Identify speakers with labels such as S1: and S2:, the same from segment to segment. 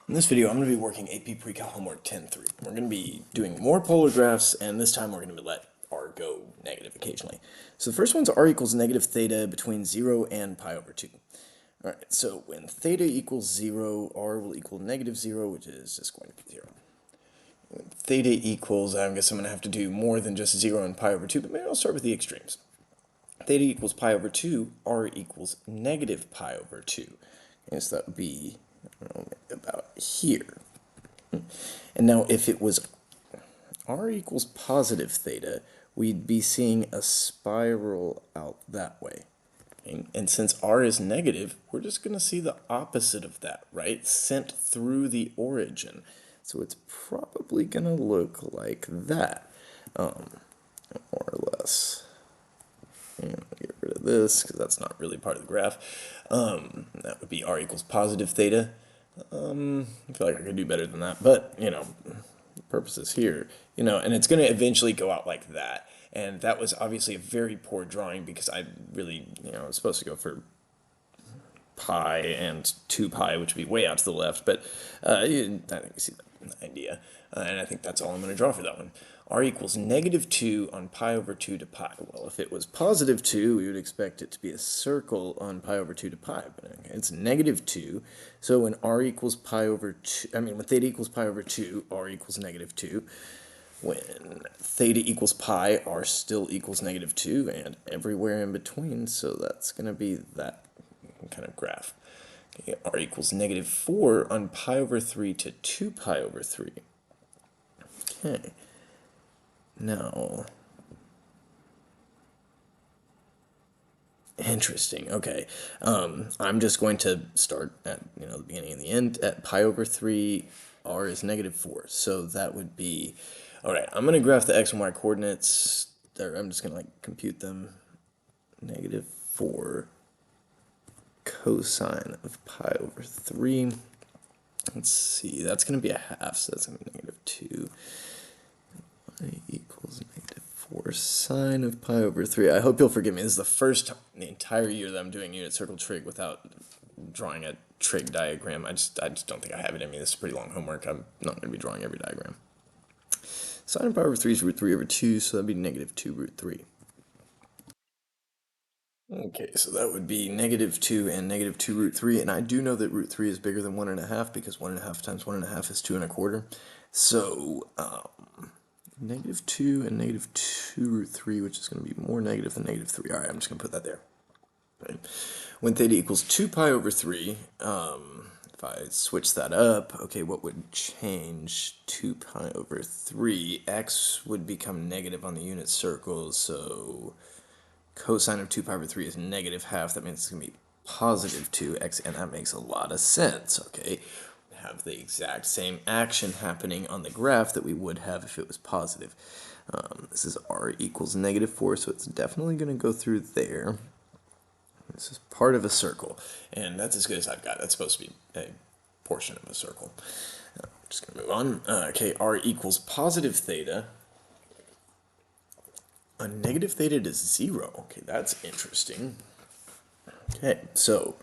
S1: In this video, I'm going to be working AP Pre-Cal Homework 10.3. We're going to be doing more polar graphs, and this time we're going to let r go negative occasionally. So the first one's r equals negative theta between 0 and pi over 2. Alright, so when theta equals 0, r will equal negative 0, which is just going to be 0. When theta equals, I guess I'm going to have to do more than just 0 and pi over 2, but maybe I'll start with the extremes. Theta equals pi over 2, r equals negative pi over 2. Okay, so that would be about here. And now if it was r equals positive theta, we'd be seeing a spiral out that way. Okay? And since r is negative, we're just going to see the opposite of that, right? Sent through the origin. So it's probably going to look like that, more or less. And I'll get rid of this because that's not really part of the graph. That would be r equals positive theta. I feel like I could do better than that, but, purposes here, and it's going to eventually go out like that. And that was obviously a very poor drawing because I really, I was supposed to go for pi and 2 pi, which would be way out to the left, but I think you see the idea. And I think that's all I'm going to draw for that one. R equals negative 2 on pi over 2 to pi. Well, if it was positive 2, we would expect it to be a circle on pi over 2 to pi, but okay, it's negative 2. So when r equals pi over 2, when theta equals pi over 2, r equals negative 2. When theta equals pi, r still equals negative 2, and everywhere in between, so that's going to be that kind of graph. Okay, r equals negative 4 on pi over 3 to 2 pi over 3. Okay. Now, interesting. Okay, I'm just going to start at the beginning and the end at pi over 3. R is negative 4, so that would be all right. I'm going to graph the x and y coordinates. Or I'm just going to compute them. Negative 4 cosine of pi over 3. Let's see. That's going to be a half, so that's going to be negative 2. Y equals negative 4 sine of pi over 3. I hope you'll forgive me. This is the first time in the entire year that I'm doing unit circle trig without drawing a trig diagram. I just don't think I have it in me. This is pretty long homework. I'm not going to be drawing every diagram. Sine of pi over 3 is root 3 over 2, so that'd be negative 2 root 3. Okay, so that would be negative 2 and negative 2 root 3, and I do know that root 3 is bigger than 1.5 because 1.5 times 1.5 is 2.25. So, negative 2 and negative 2 root 3, which is going to be more negative than negative 3. All right, I'm just going to put that there. Right. When theta equals 2 pi over 3, if I switch that up, okay, what would change? 2 pi over 3, x would become negative on the unit circle, so cosine of 2 pi over 3 is negative half. That means it's going to be positive 2x, and that makes a lot of sense, okay? We have the exact same action happening on the graph that we would have if it was positive. This is r equals negative 4, so it's definitely going to go through there. This is part of a circle, and that's as good as I've got. That's supposed to be a portion of a circle. I'm just going to move on. Okay, r equals positive theta. A negative theta to 0. Okay, that's interesting. Okay, so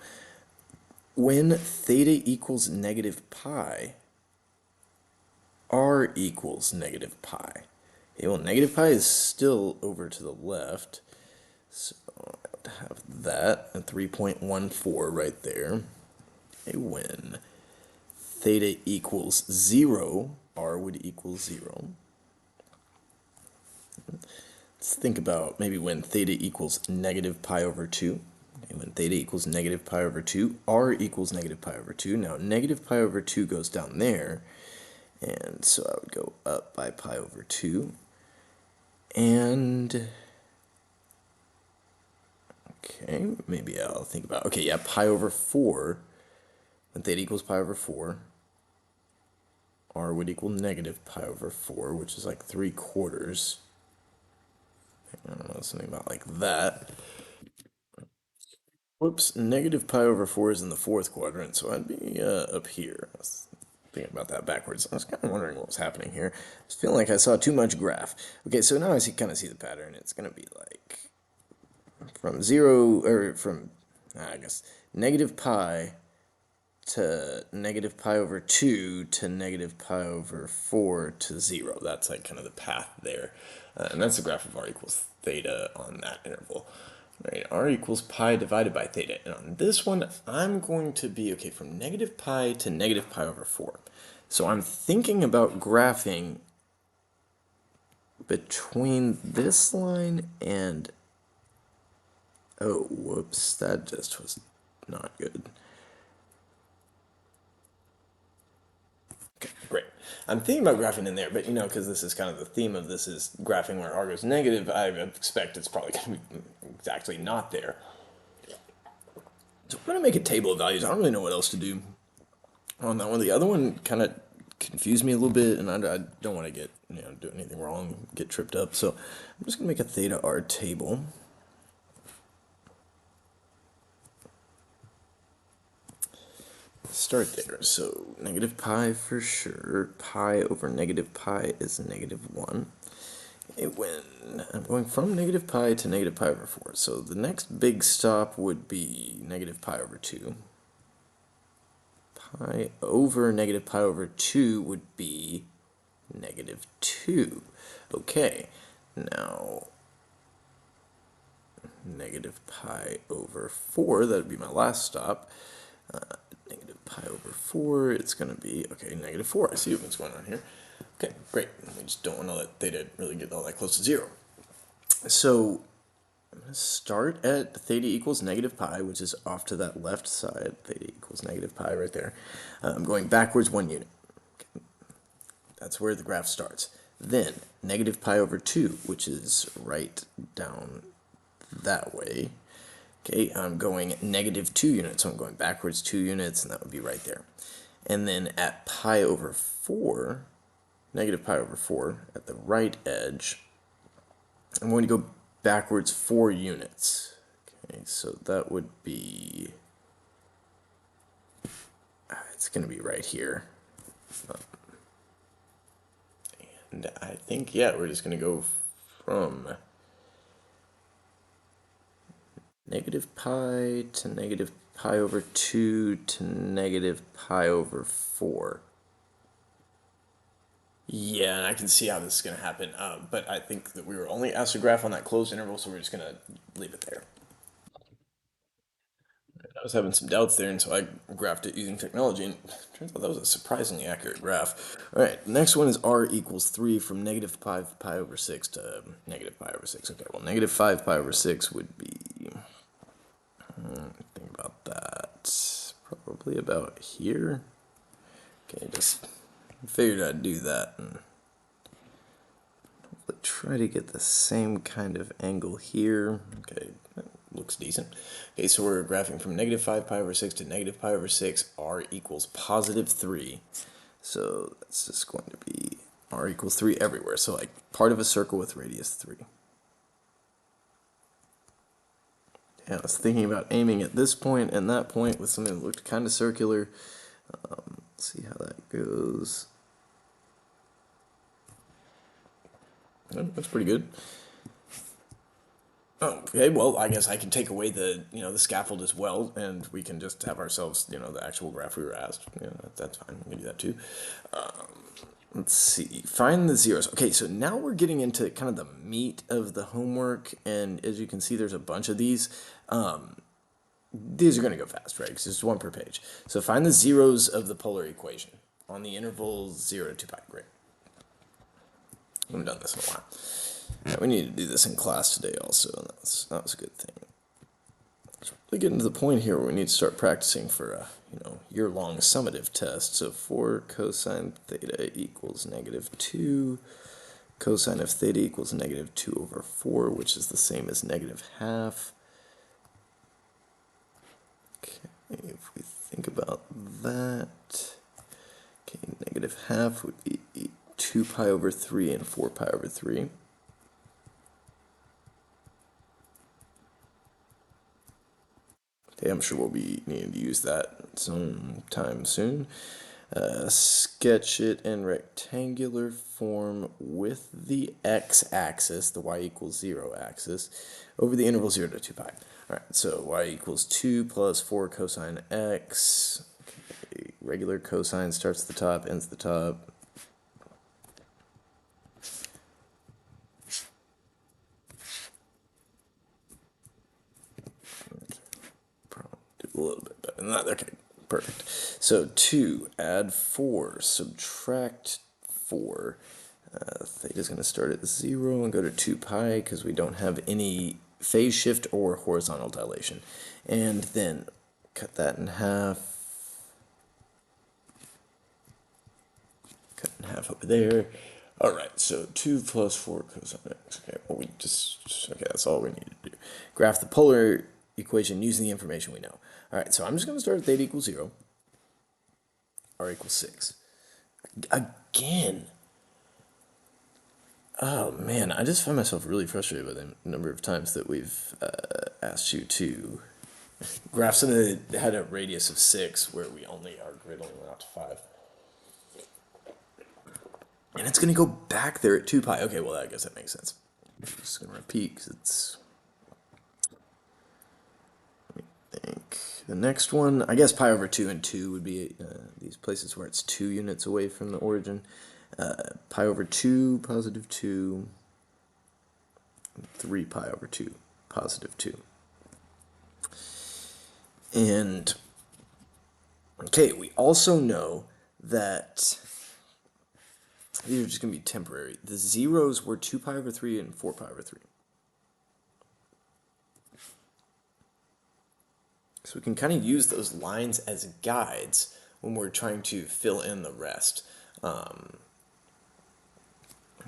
S1: when theta equals negative pi, r equals negative pi. Okay, well, negative pi is still over to the left, so I would have that at 3.14 right there. Okay, when theta equals 0, r would equal 0. Let's think about maybe when theta equals negative pi over 2. And when theta equals negative pi over 2, r equals negative pi over 2. Now, negative pi over 2 goes down there, and so I would go up by pi over 2. And, okay, maybe I'll think about, okay, yeah, pi over 4. When theta equals pi over 4, r would equal negative pi over 4, which is like 3/4. I don't know, something about like that. Whoops, negative pi over 4 is in the 4th quadrant, so I'd be up here. I was thinking about that backwards. I was kind of wondering what was happening here. I was feeling like I saw too much graph. Okay, so now I kind of see the pattern. It's going to be like from 0, or from, I guess, negative pi to negative pi over 2 to negative pi over 4 to 0. That's like kind of the path there. And that's the graph of r equals theta on that interval. Right, r equals pi divided by theta. And on this one, I'm going to be, okay, from negative pi to negative pi over 4. So I'm thinking about graphing between this line and, oh, whoops, that just was not good. Okay, great. I'm thinking about graphing in there, but you know, because this is kind of the theme of this is graphing where r goes negative, I expect it's probably going to be exactly not there. So I'm going to make a table of values. I don't really know what else to do on that one. The other one kind of confused me a little bit, and I don't want to get, do anything wrong, get tripped up. So I'm just going to make a theta r table. Start there. So negative pi for sure. Pi over negative pi is negative 1. When I'm going from negative pi to negative pi over 4. So the next big stop would be negative pi over 2. Pi over negative pi over 2 would be negative 2. Okay, now negative pi over 4, that would be my last stop. Negative pi over 4, it's going to be, okay, negative 4. I see what's going on here. Okay, great. We just don't want to let theta really get all that close to 0. So I'm going to start at theta equals negative pi, which is off to that left side. Theta equals negative pi right there. I'm going backwards 1 unit. Okay. That's where the graph starts. Then negative pi over 2, which is right down that way. Okay, I'm going negative 2 units, so I'm going backwards 2 units, and that would be right there. And then at pi over 4, negative pi over 4, at the right edge, I'm going to go backwards 4 units. Okay, so that would be, it's going to be right here. And I think, yeah, we're just going to go from negative pi to negative pi over 2 to negative pi over 4. Yeah, and I can see how this is going to happen, but I think that we were only asked to graph on that closed interval, so we're just going to leave it there. I was having some doubts there, and so I graphed it using technology, and it turns out that was a surprisingly accurate graph. All right, next one is r equals 3 from negative 5 pi over 6 to negative pi over 6. Okay, well, negative 5 pi over 6 would be, think about that, probably about here. Okay, just figured I'd do that, and try to get the same kind of angle here. Okay, that looks decent. Okay, so we're graphing from negative 5 pi over 6 to negative pi over 6. R equals positive 3. So that's just going to be r equals 3 everywhere. So like part of a circle with radius 3. Yeah, I was thinking about aiming at this point and that point with something that looked kind of circular. Let's see how that goes. Oh, that's pretty good. Oh, okay, well, I guess I can take away the, the scaffold as well, and we can just have ourselves, the actual graph we were asked. That's fine. We can do that too. Let's see. Find the zeros. Okay, so now we're getting into kind of the meat of the homework, and as you can see, there's a bunch of these. These are going to go fast, right? Because it's one per page. So find the zeros of the polar equation on the interval 0 to 2 pi. Great. We haven't done this in a while. Yeah, we need to do this in class today also, and that was a good thing. It's really getting to the point here where we need to start practicing for a year-long summative test. So 4 cosine theta equals negative 2. Cosine of theta equals negative 2 over 4, which is the same as negative half. Okay, if we think about that, okay, negative half would be 2 pi over 3 and 4 pi over 3. Okay, I'm sure we'll be needing to use that sometime soon. Sketch it in rectangular form with the x-axis, the y equals 0 axis, over the interval 0 to 2 pi. Alright, so y equals 2 plus 4 cosine x. Okay, regular cosine starts at the top, ends at the top. Probably do a little bit better than that. Okay, perfect. So 2, add 4, subtract 4. Theta is going to start at 0 and go to 2 pi because we don't have any phase shift or horizontal dilation. And then cut that in half. Cut in half over there. All right, so 2 plus 4 cosine x. Okay, well, okay, that's all we need to do. Graph the polar equation using the information we know. All right, so I'm just going to start at theta equals 0, r equals 6. Again. Oh man, I just find myself really frustrated by the number of times that we've asked you to graph something that had a radius of 6 where we only, our grid only went out to 5. And it's going to go back there at 2 pi. Okay, well, I guess that makes sense. I'm just going to repeat because it's... Let me think. The next one, I guess pi over 2 and 2 would be these places where it's 2 units away from the origin. Pi over 2, positive 2, 3 pi over 2, positive 2. And, okay, we also know that these are just going to be temporary. The zeros were 2 pi over 3 and 4 pi over 3. So we can kind of use those lines as guides when we're trying to fill in the rest.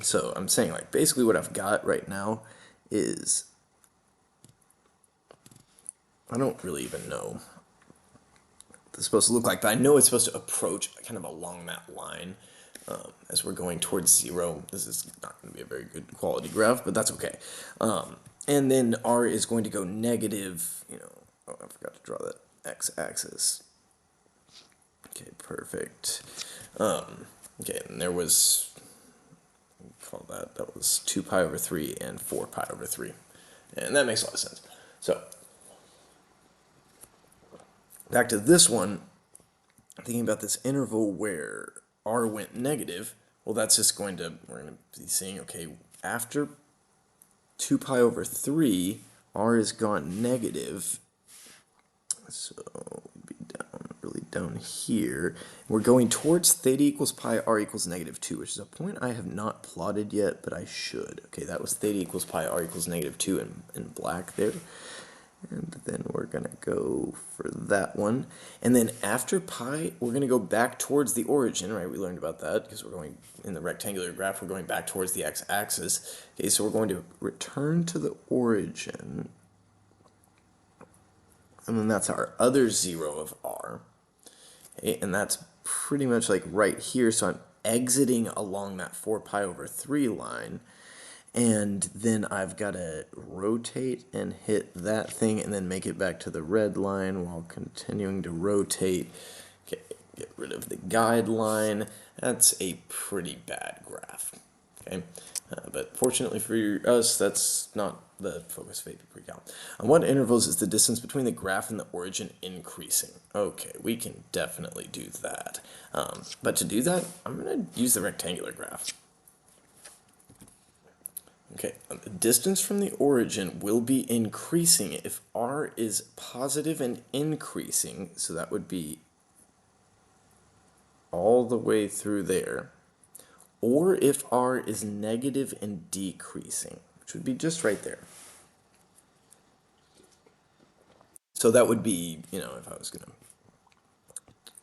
S1: So I'm saying, like, basically what I've got right now is, I don't really even know what it's supposed to look like, but I know it's supposed to approach kind of along that line as we're going towards 0. This is not going to be a very good quality graph, but that's okay. And then r is going to go negative, oh, I forgot to draw that x-axis. Okay, perfect. Okay, and there was... call that was 2 pi over 3 and 4 pi over 3. And that makes a lot of sense. So, back to this one, thinking about this interval where r went negative, well, that's just we're going to be seeing, okay, after 2 pi over 3, r has gone negative. So, we'd be really down here. We're going towards theta equals pi, r equals negative 2, which is a point I have not plotted yet, but I should. Okay, that was theta equals pi, r equals negative 2 in black there. And then we're going to go for that one. And then after pi, we're going to go back towards the origin, right? We learned about that because we're going, in the rectangular graph, we're going back towards the x-axis. Okay, so we're going to return to the origin. And then that's our other 0 of r. Okay, and that's pretty much like right here. So I'm exiting along that 4 pi over 3 line. And then I've got to rotate and hit that thing and then make it back to the red line while continuing to rotate. Okay, get rid of the guide line. That's a pretty bad graph. Okay, but fortunately for us, that's not the focus of AP Precalc. On what intervals is the distance between the graph and the origin increasing? Okay, we can definitely do that. But to do that, I'm going to use the rectangular graph. Okay, the distance from the origin will be increasing if r is positive and increasing, so that would be all the way through there, or if r is negative and decreasing, which would be just right there. So that would be, if I was going to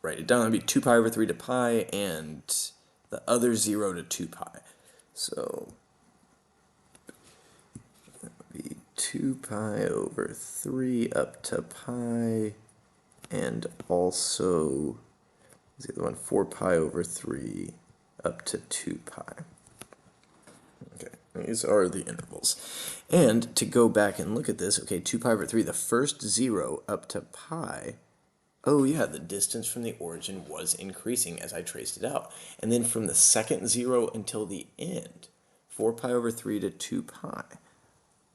S1: write it down, it would be 2 pi over 3 to pi, and the other 0 to 2 pi. So 2 pi over 3 up to pi, and also, what's the other one? 4 pi over 3 up to 2 pi. Okay, these are the intervals. And to go back and look at this, okay, 2 pi over 3, the first 0 up to pi, oh yeah, the distance from the origin was increasing as I traced it out. And then from the second 0 until the end, 4 pi over 3 to 2 pi.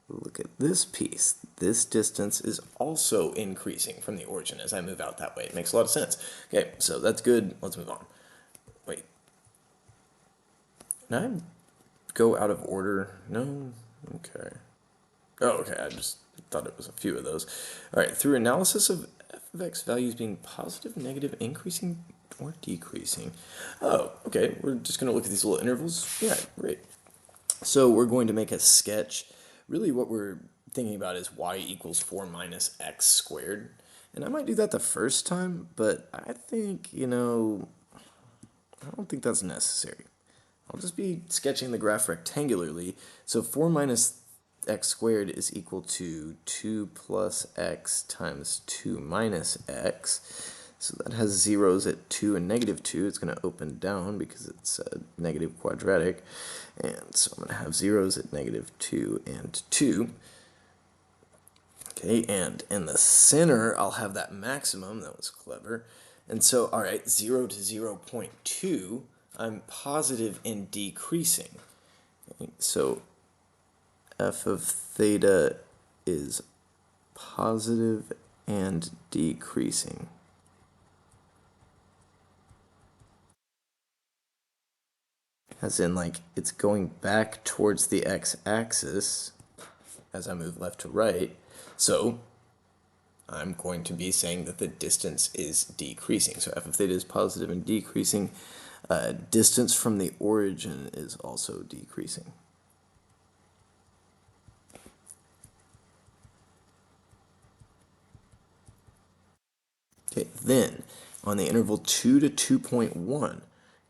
S1: look at this piece. This distance is also increasing from the origin as I move out that way. It makes a lot of sense. Okay, so that's good. Let's move on. Wait. Can I go out of order? No? Okay. Oh, okay. I just thought it was a few of those. All right. Through analysis of f of x values being positive, negative, increasing, or decreasing. Oh, okay. We're just going to look at these little intervals. Yeah, great. So we're going to make a sketch. Really what we're thinking about is y equals 4 minus x squared. And I might do that the first time, but I think, I don't think that's necessary. I'll just be sketching the graph rectangularly. So 4 minus x squared is equal to 2 plus x times 2 minus x. So that has zeros at 2 and negative 2. It's going to open down because it's a negative quadratic. And so I'm going to have zeros at negative 2 and 2. Okay, and in the center, I'll have that maximum. That was clever. And so, all right, 0 to 0.2, I'm positive and decreasing. Okay, so f of theta is positive and decreasing. As in, like, it's going back towards the x-axis as I move left to right. So I'm going to be saying that the distance is decreasing. So f of theta is positive and decreasing. Distance from the origin is also decreasing. Okay, then on the interval 2 to 2.1,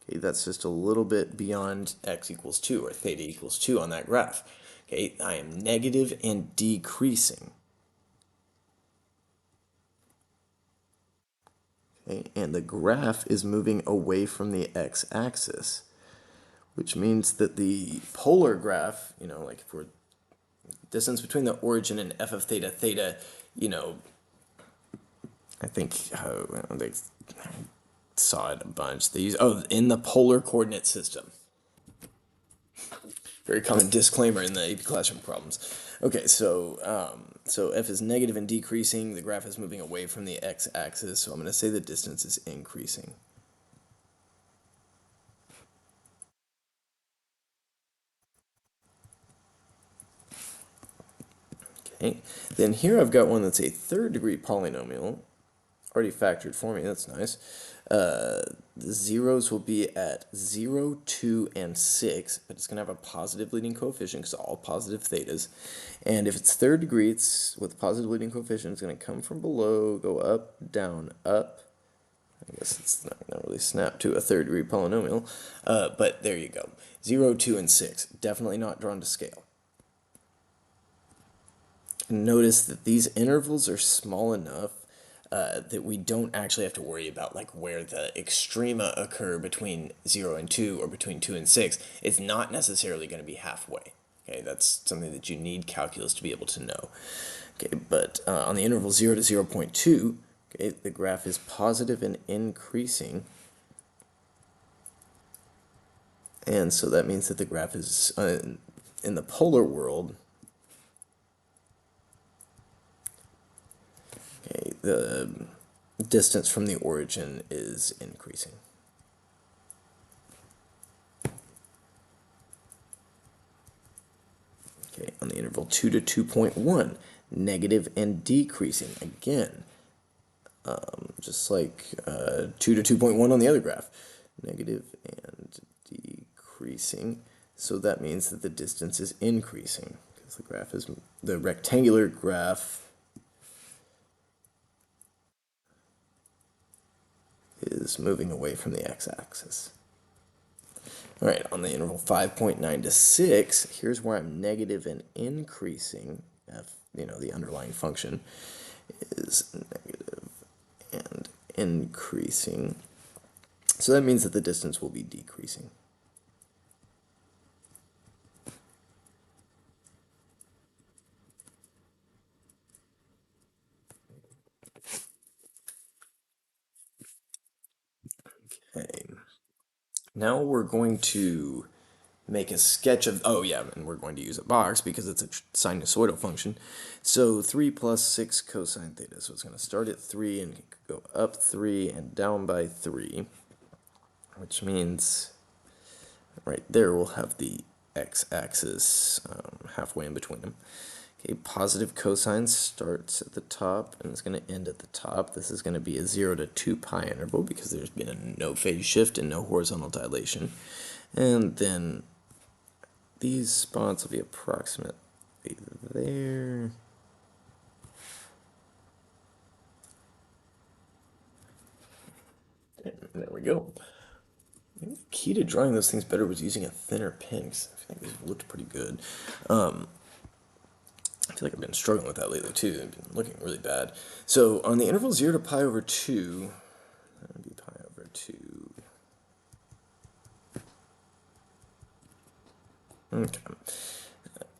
S1: okay, that's just a little bit beyond x equals 2 or theta equals 2 on that graph. Okay, I am negative and decreasing. Okay, and the graph is moving away from the x-axis, which means that the polar graph, like if we're distance between the origin and f of theta, theta, I think they saw it a bunch. They use, in the polar coordinate system. Very common disclaimer in the AP classroom problems. Okay, so f is negative and decreasing. The graph is moving away from the x-axis, so I'm going to say the distance is increasing. Okay, then here I've got one that's a third degree polynomial, already factored for me, that's nice. The zeros will be at 0, 2, and 6, but it's going to have a positive leading coefficient because all positive thetas. And if it's third degree, it's with positive leading coefficient, it's going to come from below, go up, down, up. I guess it's not going to really snap to a third degree polynomial, but there you go. 0, 2, and 6, definitely not drawn to scale. Notice that these intervals are small enough that we don't actually have to worry about like where the extrema occur between 0 and 2 or between 2 and 6. It's not necessarily going to be halfway. Okay, that's something that you need calculus to be able to know. Okay, but on the interval 0 to 0.2, okay, the graph is positive and increasing. And so that means that the graph is, in the polar world, okay, the distance from the origin is increasing. Okay, on the interval 2 to 2.1, negative and decreasing. Again, just like 2 to 2.1 on the other graph, negative and decreasing. So that means that the distance is increasing because the rectangular graph is moving away from the x-axis. All right, on the interval 5.9 to 6, here's where I'm negative and increasing. F, the underlying function is negative and increasing. So that means that the distance will be decreasing. Okay. Now we're going to make a sketch of, oh yeah, and we're going to use a box because it's a sinusoidal function. So 3 plus 6 cosine theta. So it's going to start at 3 and go up 3 and down by 3, which means right there we'll have the x-axis halfway in between them. Okay, positive cosine starts at the top and it's going to end at the top. This is going to be a 0 to 2 pi interval because there's been a no phase shift and no horizontal dilation. And then these spots will be approximately there. And there we go. Maybe the key to drawing those things better was using a thinner pen, because I feel like these looked pretty good. I feel like I've been struggling with that lately too. They've been looking really bad. So on the interval 0 to pi over 2, that would be pi over 2. Okay.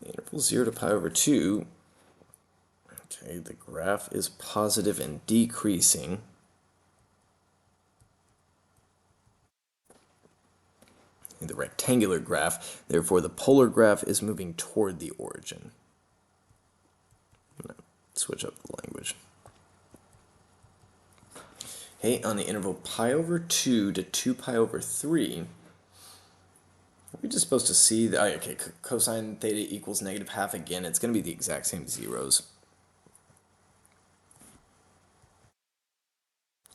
S1: The interval 0 to pi over 2, okay, the graph is positive and decreasing. The rectangular graph, therefore the polar graph is moving toward the origin. I'm going to switch up the language. Okay, on the interval pi over 2 to 2 pi over 3, we're just supposed to see that, okay, cosine theta equals negative half again. It's going to be the exact same zeros.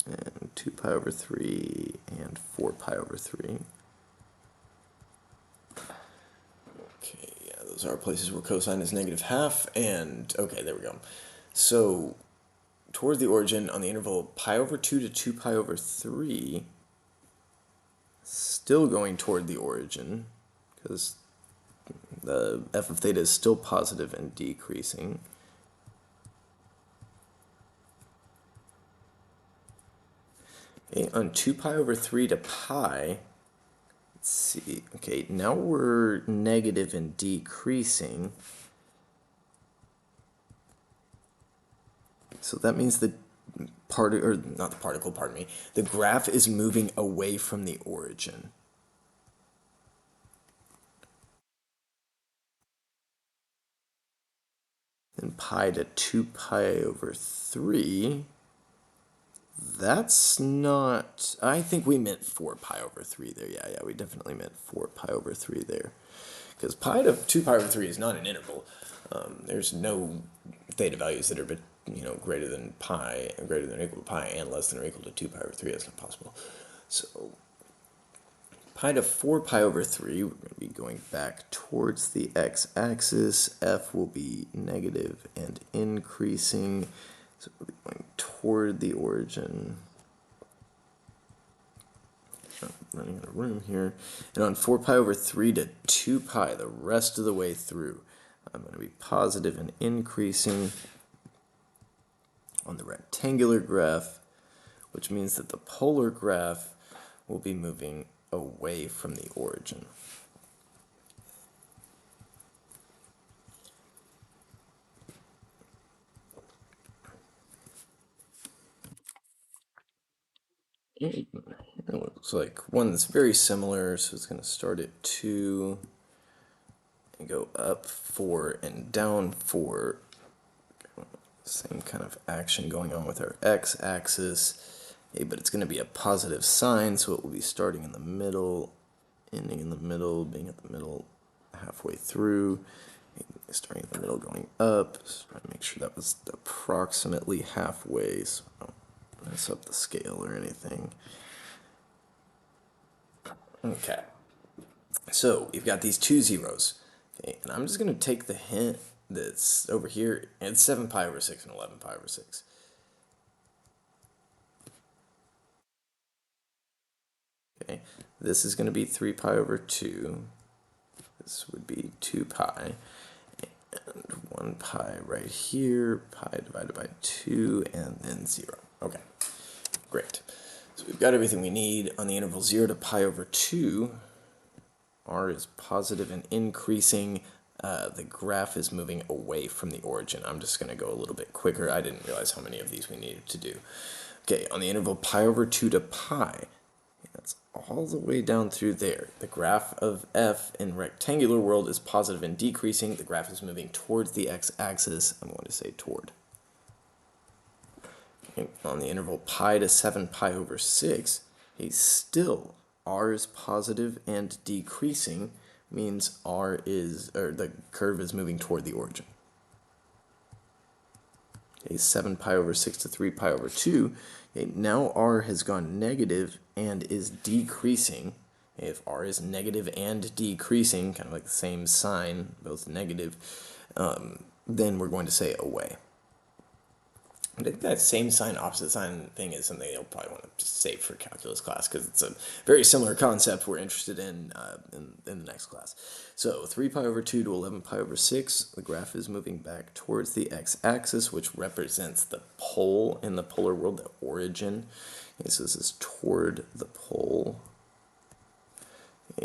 S1: And 2 pi over 3 and 4 pi over 3. Okay, yeah, those are places where cosine is negative half, and okay, there we go. So, towards the origin on the interval pi over 2 to 2 pi over 3, still going toward the origin, because the f of theta is still positive and decreasing. Okay, on 2 pi over 3 to pi, let's see, okay, now we're negative and decreasing. So that means the the graph is moving away from the origin. And pi to 2 pi over 3, that's not, I think we meant 4 pi over 3 there. Yeah, we definitely meant 4 pi over 3 there. Because pi to 2 pi over 3 is not an interval. There's no theta values that are greater than pi, greater than or equal to pi, and less than or equal to 2 pi over 3. That's not possible. So pi to 4 pi over 3, we're going to be going back towards the x-axis. F will be negative and increasing. So we'll be going toward the origin. I'm running out of room here. And on 4 pi over 3 to 2 pi, the rest of the way through, I'm going to be positive and increasing on the rectangular graph, which means that the polar graph will be moving away from the origin. It looks like one that's very similar, so it's going to start at 2 and go up 4 and down 4. Same kind of action going on with our x-axis, but it's going to be a positive sign, so it will be starting in the middle, ending in the middle, being at the middle halfway through, starting in the middle, going up. Just trying to make sure that was approximately halfway, so I don't mess up the scale or anything. Okay, so we've got these two zeros, okay, and I'm just going to take the hint that's over here, and it's 7 pi over 6 and 11 pi over 6. Okay, this is going to be 3 pi over 2. This would be 2 pi. And 1 pi right here, pi divided by 2, and then 0. Okay, great. So we've got everything we need. On the interval 0 to pi over 2, r is positive and increasing. The graph is moving away from the origin. I'm just going to go a little bit quicker. I didn't realize how many of these we needed to do. Okay, on the interval pi over 2 to pi, that's all the way down through there. The graph of f in rectangular world is positive and decreasing. The graph is moving towards the x-axis. I'm going to say toward. Okay, on the interval pi to 7 pi over 6, still r is positive and decreasing, means the curve is moving toward the origin. Okay, 7 pi over 6 to 3 pi over 2. Okay, now r has gone negative and is decreasing. Okay, if r is negative and decreasing, kind of like the same sign, both negative, then we're going to say away. I think that same sign, opposite sign thing is something you'll probably want to just save for calculus class because it's a very similar concept we're interested in the next class. So 3 pi over 2 to 11 pi over 6, the graph is moving back towards the x-axis, which represents the pole in the polar world, the origin. Okay, so this is toward the pole.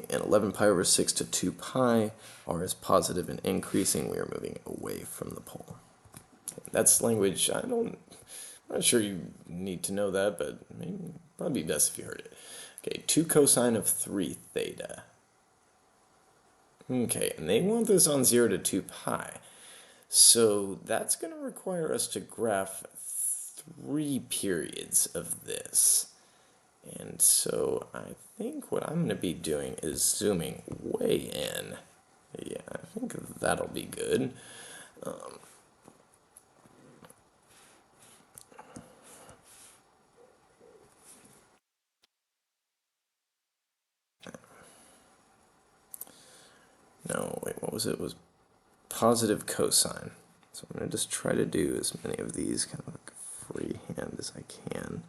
S1: And 11 pi over 6 to 2 pi, r is positive and increasing. We are moving away from the pole. That's language I'm not sure you need to know that, but maybe probably be best if you heard it. Okay, 2 cosine of 3 theta. Okay, and they want this on 0 to 2 pi. So that's going to require us to graph 3 periods of this. And so I think what I'm going to be doing is zooming way in. Yeah, I think that'll be good. No, wait, what was it? It was positive cosine. So I'm going to just try to do as many of these kind of like freehand as I can.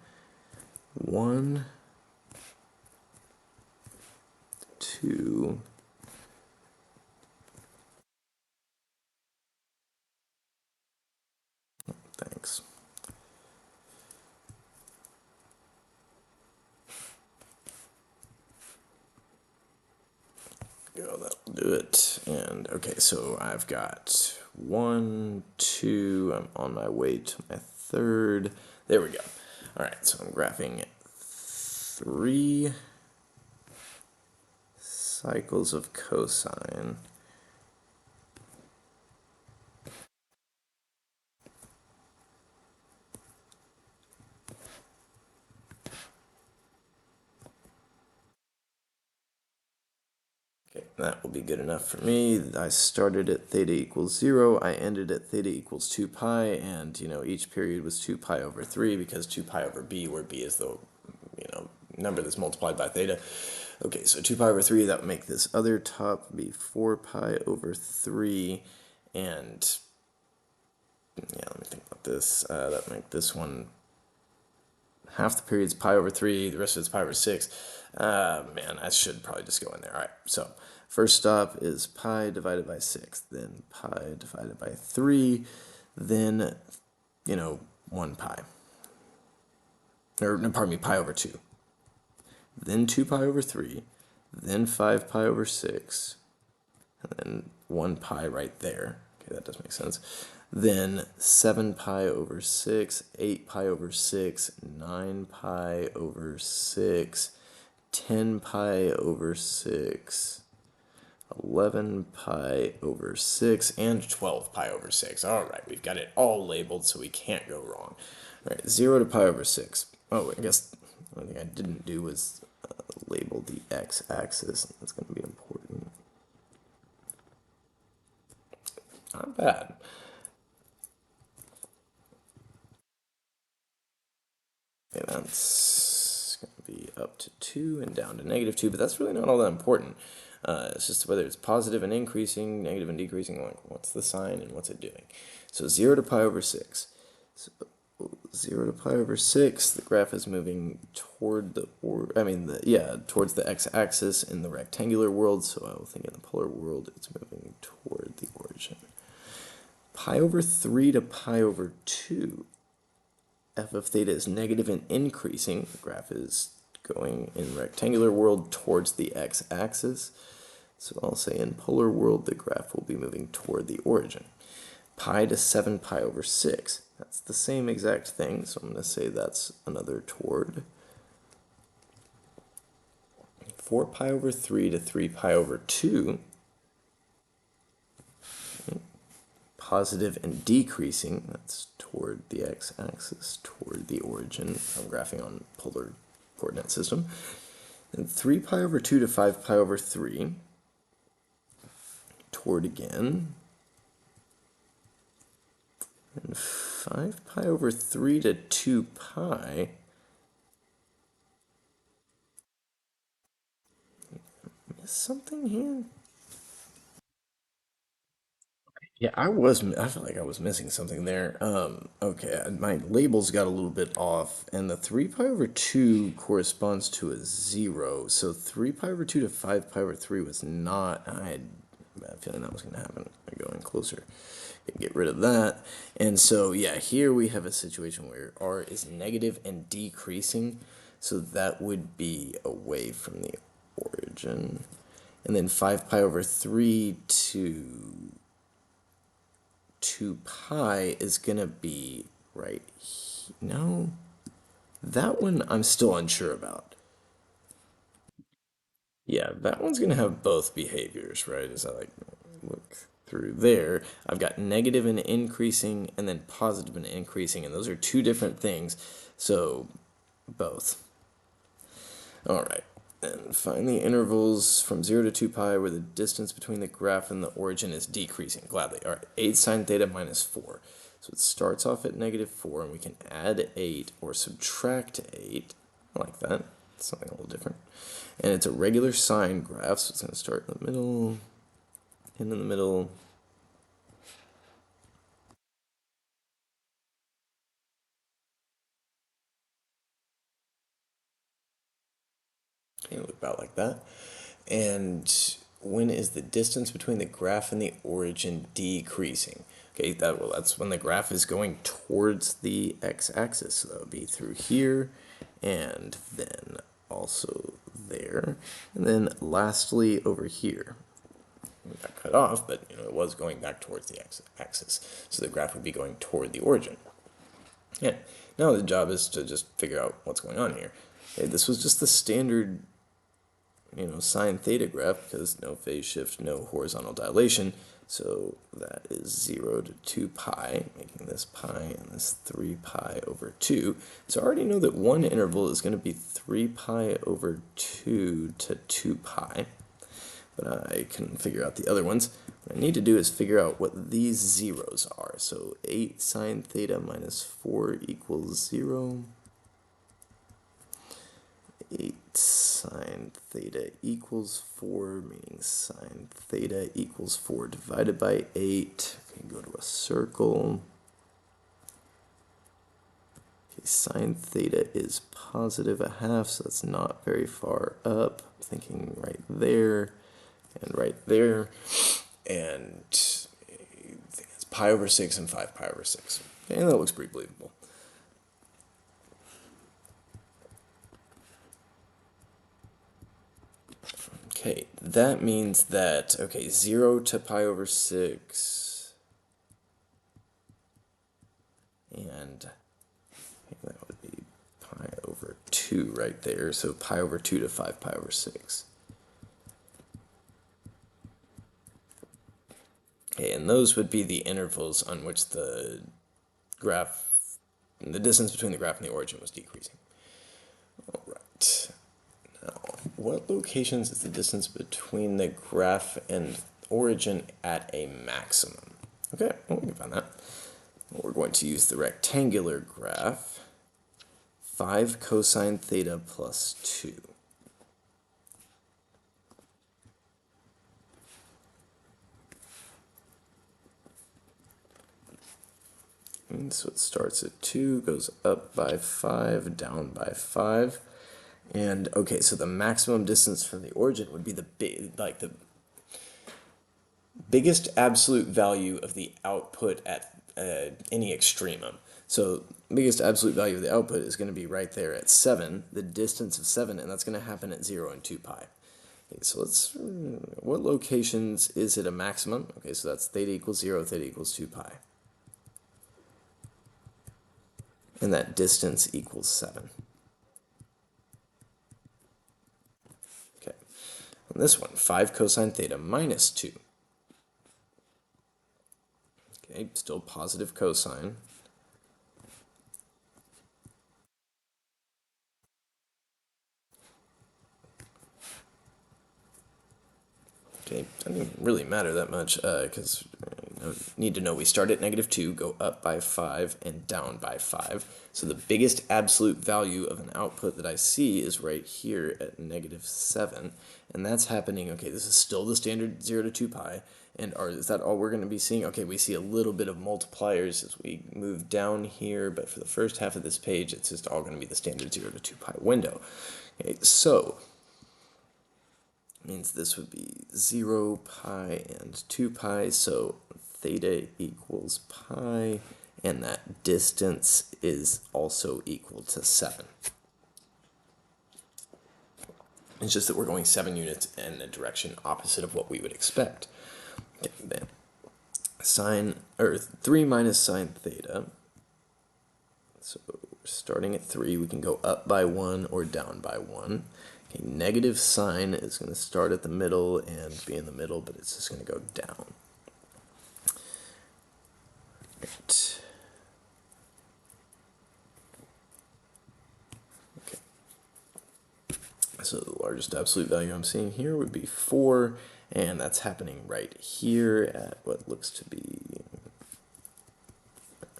S1: 1, 2, thanks. Go, that'll do it. And okay, so I've got 1, 2, I'm on my way to my third. There we go. All right, so I'm graphing 3 cycles of cosine. Okay, that will be good enough for me. I started at theta equals 0, I ended at theta equals 2 pi, and each period was 2 pi over 3 because 2 pi over b, where b is the number that's multiplied by theta. Okay, so 2 pi over 3, that would make this other top be 4 pi over 3, and yeah, let me think about this. That would make this one half the period's pi over 3, the rest of it's pi over 6. Man, I should probably just go in there. All right, so first stop is pi divided by 6, then pi divided by 3, then, 1 pi. Or, no, pardon me, pi over 2. Then 2 pi over 3, then 5 pi over 6, and then 1 pi right there. Okay, that does make sense. Then 7 pi over 6, 8 pi over 6, 9 pi over 6, 10 pi over 6, 11 pi over 6, and 12 pi over 6. All right, we've got it all labeled so we can't go wrong. All right, 0 to pi over 6. Oh, I guess one thing I didn't do was label the x-axis. That's going to be important. Not bad. Okay, that's going to be up to 2 and down to -2, but that's really not all that important. It's just whether it's positive and increasing, negative and decreasing, like what's the sign and what's it doing. So 0 to pi over 6. So 0 to pi over 6, the graph is moving toward towards the x-axis in the rectangular world, so I will think in the polar world it's moving toward the origin. Pi over 3 to pi over 2, f of theta is negative and increasing. The graph is going in rectangular world towards the x-axis. So I'll say in polar world, the graph will be moving toward the origin. Pi to 7 pi over 6. That's the same exact thing, so I'm going to say that's another toward. 4 pi over 3 to 3 pi over 2, positive and decreasing, that's toward the x-axis, toward the origin. I'm graphing on polar coordinate system. And 3 pi over 2 to 5 pi over 3, toward again. And 5 pi over 3 to 2 pi. Miss something here? Yeah, I feel like I was missing something there. Okay, my labels got a little bit off, and the 3 pi over 2 corresponds to a 0. So 3 pi over 2 to 5 pi over 3 was not, I had a bad feeling that was going to happen. I go in closer, get rid of that. And so, yeah, here we have a situation where r is negative and decreasing. So that would be away from the origin. And then 5 pi over 3 to 2 pi is going to be right here. No, that one I'm still unsure about. Yeah, that one's going to have both behaviors, right? As I like look through there, I've got negative and increasing and then positive and increasing, and those are two different things. So both. All right. And find the intervals from 0 to 2 pi where the distance between the graph and the origin is decreasing. Gladly. All right, 8 sine theta minus 4. So it starts off at negative 4, and we can add 8 or subtract 8. I like that. Something a little different. And it's a regular sine graph, so it's going to start in the middle, end in the middle. Okay, about like that. And when is the distance between the graph and the origin decreasing? Okay, that's when the graph is going towards the x-axis. So that would be through here, and then also there, and then lastly over here. It got cut off, but it was going back towards the x-axis. So the graph would be going toward the origin. Yeah. Now the job is to just figure out what's going on here. Okay, this was just the standard sine theta graph because no phase shift, no horizontal dilation. So that is 0 to 2 pi, making this pi and this 3 pi over 2. So I already know that one interval is going to be 3 pi over 2 to 2 pi. But I can figure out the other ones. What I need to do is figure out what these zeros are. So 8 sine theta minus 4 equals 0. 8 sine theta equals 4, meaning sine theta equals 4 divided by 8. Okay, go to a circle. Okay, sine theta is positive a half, so that's not very far up. I'm thinking right there and right there. And I think it's pi over 6 and 5 pi over 6. Okay, and that looks pretty believable. Okay, that means that, 0 to pi over 6, and I think that would be pi over 2 right there, so pi over 2 to 5 pi over 6. Okay, and those would be the intervals on which the distance between the graph and the origin was decreasing. All right. Now, what locations is the distance between the graph and origin at a maximum? Okay, well, we can find that. We're going to use the rectangular graph. 5 cosine theta plus 2. And so it starts at 2, goes up by 5, down by 5. And okay, so the maximum distance from the origin would be the biggest absolute value of the output at any extremum. So biggest absolute value of the output is going to be right there at 7, the distance of 7, and that's going to happen at 0 and 2 pi. Okay, so what locations is it a maximum? Okay, so that's theta equals 0, theta equals 2 pi. And that distance equals 7. Okay, on this one, 5 cosine theta minus 2. Okay, still positive cosine. Okay, doesn't really matter that much because need to know we start at -2, go up by 5, and down by 5. So the biggest absolute value of an output that I see is right here at -7. And that's happening, okay, this is still the standard 0 to 2 pi. And is that all we're going to be seeing? Okay, we see a little bit of multipliers as we move down here, but for the first half of this page, it's just all going to be the standard 0 to 2 pi window. Okay, so means this would be 0, pi, and 2 pi, so theta equals pi, and that distance is also equal to 7. It's just that we're going 7 units in a direction opposite of what we would expect. Okay, then sine, or 3 minus sine theta. So starting at 3, we can go up by 1 or down by 1. Okay, negative sign is going to start at the middle and be in the middle, but it's just going to go down. Right. Okay. So the largest absolute value I'm seeing here would be 4, and that's happening right here at what looks to be,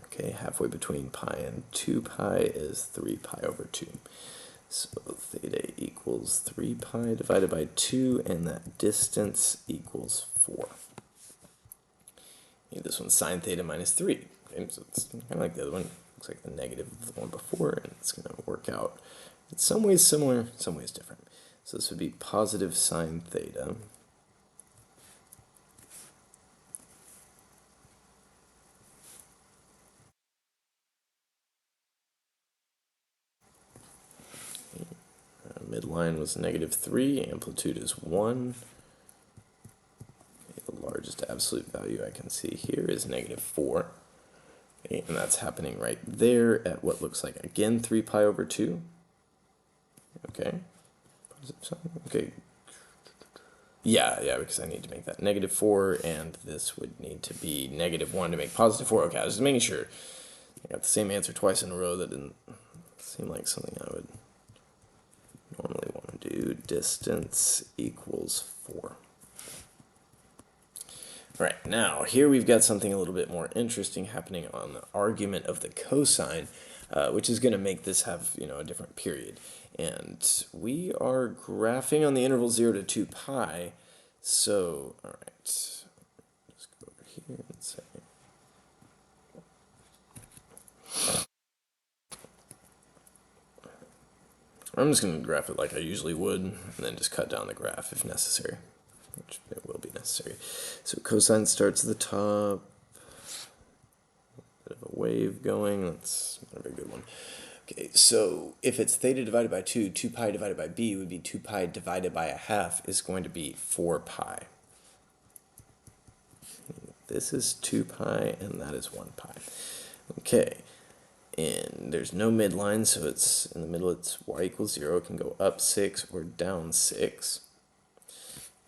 S1: okay, halfway between pi and 2 pi is 3 pi over 2. So theta equals 3 pi divided by 2, and that distance equals 4. Okay, this one's sine theta minus 3. Okay, so it's kind of like the other one. Looks like the negative of the one before, and it's going to work out in some ways similar, some ways different. So this would be positive sine theta. Midline was -3, amplitude is 1. Okay, the largest absolute value I can see here is -4. Okay, and that's happening right there at what looks like, again, 3 pi over 2. Okay. Okay. Yeah, because I need to make that -4, and this would need to be -1 to make +4. Okay, I was just making sure. I got the same answer twice in a row. That didn't seem like something I would normally want to do. Distance equals 4. All right, now here we've got something a little bit more interesting happening on the argument of the cosine, which is going to make this have, a different period. And we are graphing on the interval 0 to 2 pi. So, all right, let's go over here and say, I'm just going to graph it like I usually would, and then just cut down the graph if necessary, which it will be necessary. So cosine starts at the top, bit of a wave going, that's not a very good one. Okay, so if it's theta divided by 2, 2 pi divided by b would be 2 pi divided by a half is going to be 4 pi. This is 2 pi, and that is 1 pi. Okay, and there's no midline, so it's in the middle, it's y equals 0. It can go up 6 or down 6.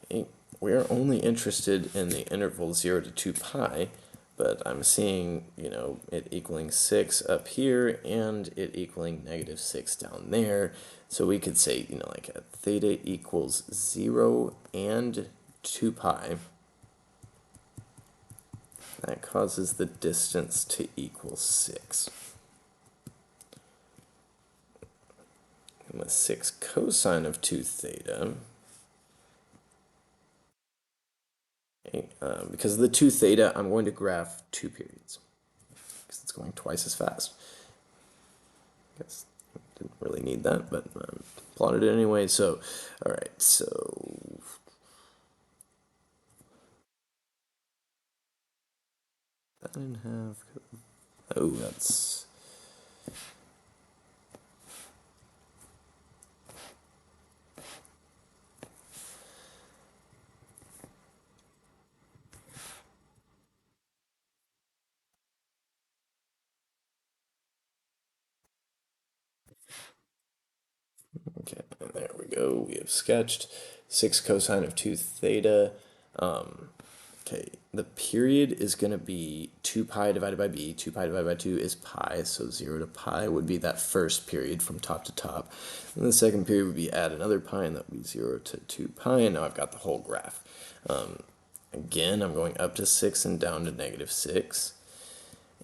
S1: Okay, we are only interested in the interval 0 to 2 pi, but I'm seeing, it equaling 6 up here and it equaling -6 down there. So we could say, like theta equals 0 and 2 pi. That causes the distance to equal 6. And with 6 cosine of 2 theta, okay, because of the 2 theta, I'm going to graph 2 periods, because it's going twice as fast. I guess I didn't really need that, but plotted it anyway. So, all right, so 9.5. Oh, that's. Okay, and there we go. We have sketched. 6 cosine of 2 theta. Okay, the period is going to be 2 pi divided by b. 2 pi divided by 2 is pi, so 0 to pi would be that first period from top to top. And the second period would be add another pi, and that would be 0 to 2 pi, and now I've got the whole graph. Again, I'm going up to 6 and down to negative 6.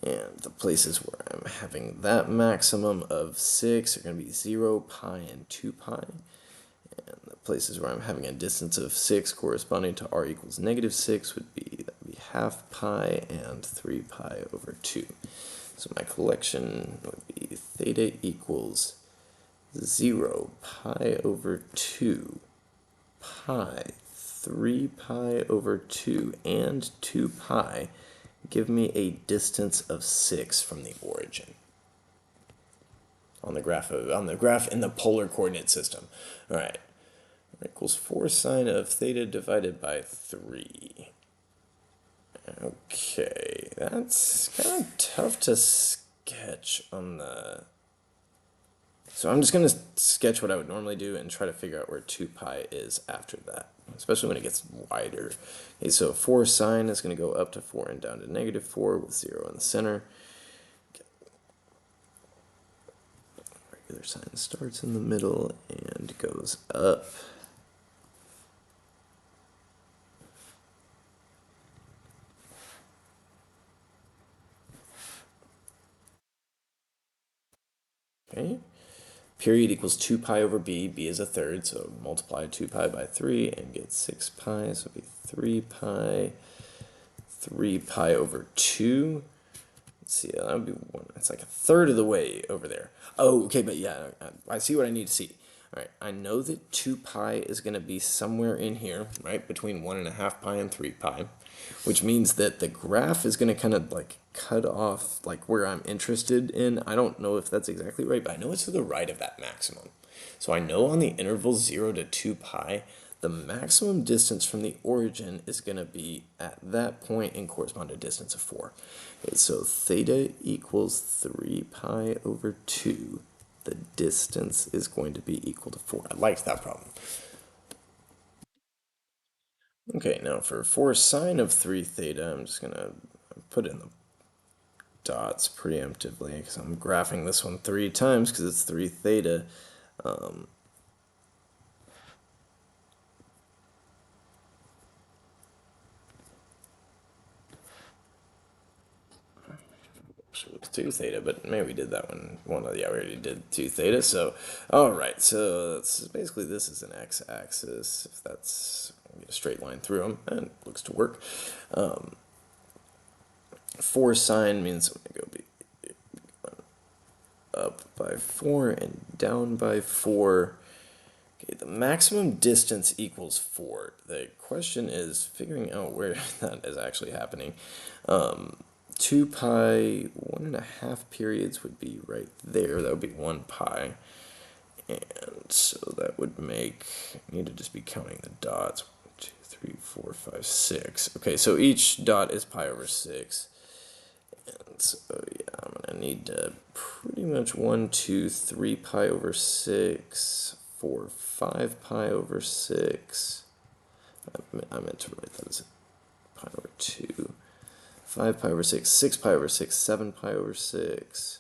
S1: And the places where I'm having that maximum of 6 are going to be 0, pi, and 2 pi. And the places where I'm having a distance of 6 corresponding to r equals negative 6 would be half pi and 3 pi over 2. So my collection would be theta equals 0, pi over 2, pi, 3 pi over 2, and 2 pi give me a distance of 6 from the origin on the graph in the polar coordinate system. All right, equals 4 sine of theta divided by 3. Okay, that's kind of tough to sketch on the... So I'm just going to sketch what I would normally do and try to figure out where 2 pi is after that, especially when it gets wider. Okay, so 4 sine is going to go up to 4 and down to negative 4 with 0 in the center. Regular sine starts in the middle and goes up. Okay. Period equals 2 pi over b. B is a third, so multiply 2 pi by 3 and get 6 pi. So it'll be 3 pi over 2. Let's see, that would be one. It's like a third of the way over there. Oh, okay, but yeah, I see what I need to see. All right, I know that 2 pi is going to be somewhere in here, right, between 1.5 pi and 3 pi, which means that the graph is going to kind of like cut off like where I'm interested in. I don't know if that's exactly right, but I know it's to the right of that maximum. So I know on the interval 0 to 2 pi, the maximum distance from the origin is going to be at that point in corresponding distance of 4. Okay, so theta equals 3 pi over 2. The distance is going to be equal to 4. I liked that problem. Okay, now for 4 sine of 3 theta, I'm just going to put in the dots preemptively because I'm graphing this one 3 times because it's 3 theta. It was 2 theta, but maybe we did that one. Yeah, we already did 2 theta. So, all right. So basically this is an x-axis. If that's get a straight line through them, and it looks to work. 4 sine means I'm going to go up by 4 and down by 4. Okay, the maximum distance equals 4. The question is figuring out where that is actually happening. 2 pi, 1.5 periods would be right there. That would be 1 pi. And so that would make, I need to just be counting the dots. 1, 2, 3, 4, 5, 6. Okay, so each dot is pi over 6. And so, yeah, I'm going to need pretty much 1, 2, 3 pi over 6, 4, 5 pi over 6. I meant to write that as pi over 2. 5 pi over 6, 6 pi over 6, 7 pi over 6,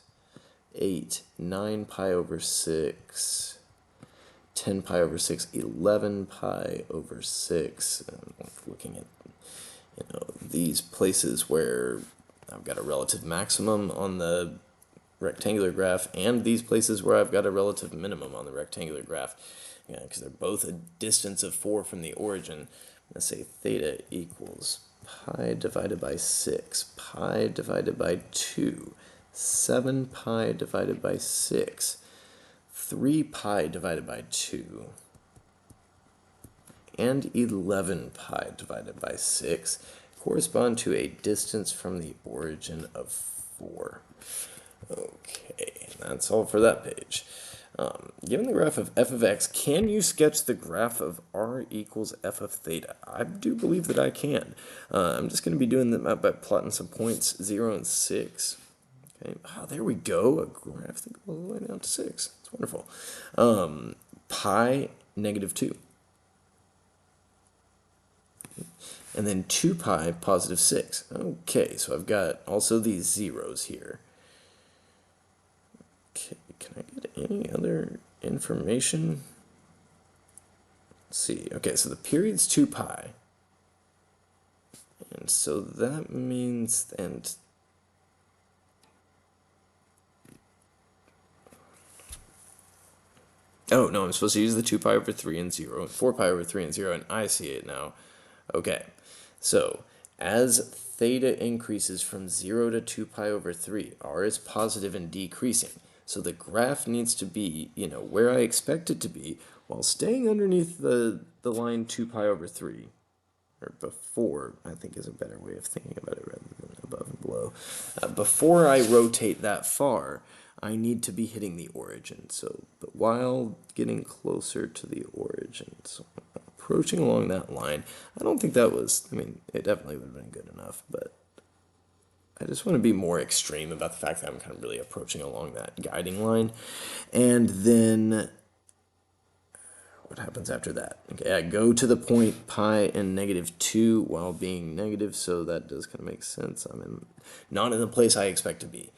S1: 8, 9 pi over 6, 10 pi over 6, 11 pi over 6. I'm looking at these places where I've got a relative maximum on the rectangular graph and these places where I've got a relative minimum on the rectangular graph. Yeah, because they're both a distance of 4 from the origin. I'm going to say theta equals pi divided by 6, pi divided by 2, 7 pi divided by 6, 3 pi divided by 2, and 11 pi divided by 6 correspond to a distance from the origin of 4. Okay, that's all for that page. Given the graph of f of x, can you sketch the graph of r equals f of theta? I do believe that I can. I'm just going to be doing that by plotting some points 0 and 6. Okay, there we go, a graph that goes all the way down to 6. That's wonderful. Pi, negative 2. and then 2 pi positive 6. Okay, so I've got also these zeros here. Okay, can I get any other information? Let's see. Okay, so the period's 2 pi. And so that means, and oh, no, I'm supposed to use the 2 pi over 3 and 0, 4 pi over 3 and 0, and I see it now. Okay, so as theta increases from 0 to 2 pi over 3, r is positive and decreasing. So the graph needs to be, where I expect it to be, while staying underneath the line 2 pi over 3. Or before, I think is a better way of thinking about it rather than above and below. Before I rotate that far, I need to be hitting the origin. So, but while getting closer to the origin, so approaching along that line, I don't think that was, it definitely would have been good enough, but I just want to be more extreme about the fact that I'm kind of really approaching along that guiding line. And then what happens after that? Okay, I go to the point pi and -2 while being negative, so that does kind of make sense. I'm not in the place I expect to be.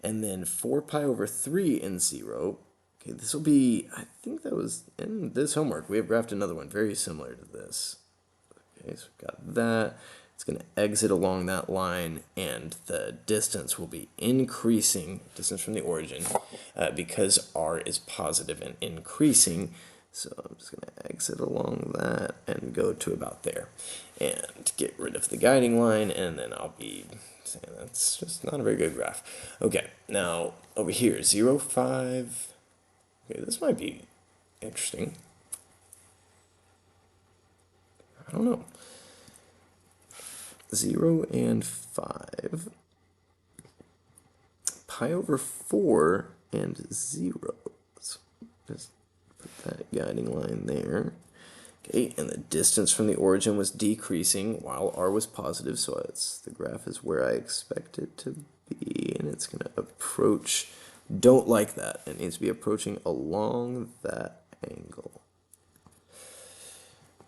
S1: And then 4 pi over 3 and 0. Okay, this will be, I think that was in this homework. We have graphed another one very similar to this. Okay, so we've got that. It's going to exit along that line, and the distance will be increasing, distance from the origin, because r is positive and increasing. So I'm just going to exit along that and go to about there and get rid of the guiding line, and then I'll be saying that's just not a very good graph. Okay, now over here, 0, 5. Okay, this might be interesting. I don't know. 0 and 5. Pi over 4 and 0. So just put that guiding line there. Okay, and the distance from the origin was decreasing while r was positive, so the graph is where I expect it to be, and it's going to approach. Don't like that. It needs to be approaching along that angle.